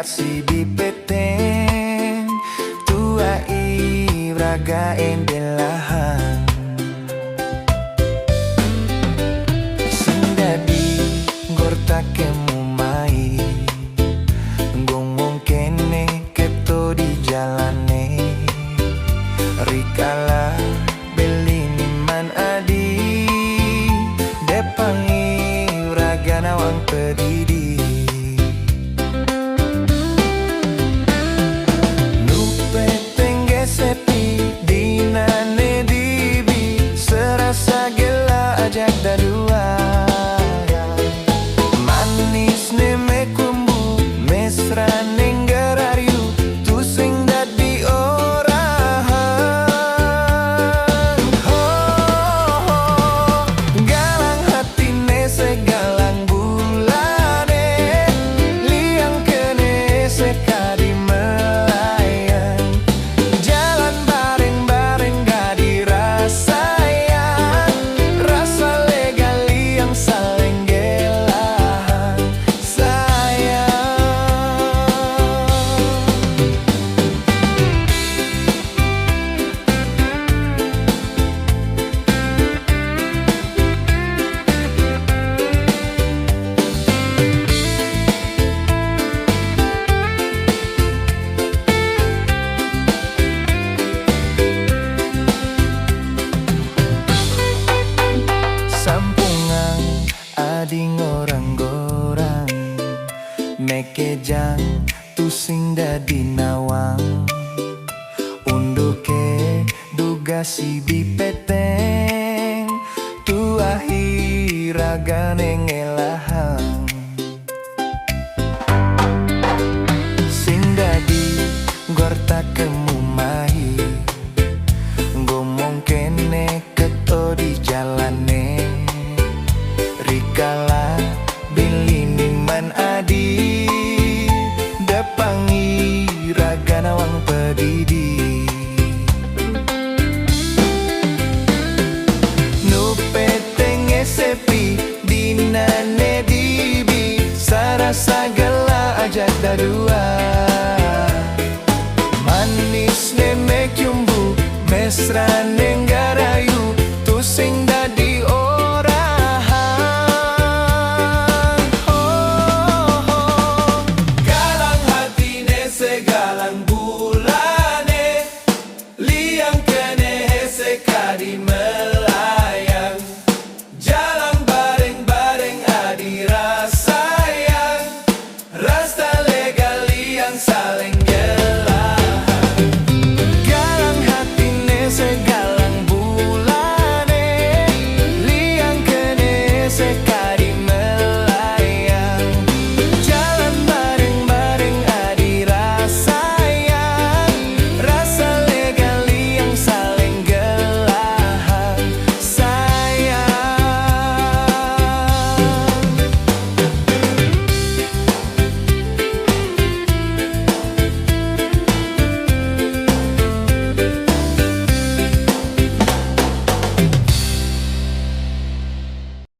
si bipeteng tua iraga endelahan sindadi gorta kemumai ngomong kene keto di jalane rikala belini man adi depang iraga nawang pedidi ajak dadua manis ne mekumbu mesra nenggarayu tu sing dadi orahan oh, galang hati ne segalang bulane liang kene sekadi melayan jalan bareng-bareng gak dirasa ading orang-orang mekejang tu sing dadi nawang unduke duga si bipeteng tu ahiraga nengelahan sing dadi gorta kemumahi ngomong kene keto di jalane rikala bilini man adi depangi raga nawang pedidi nu petenge sepi dinane dibi sarasa gala ajak dadua manis ne mekyumbu mesra neng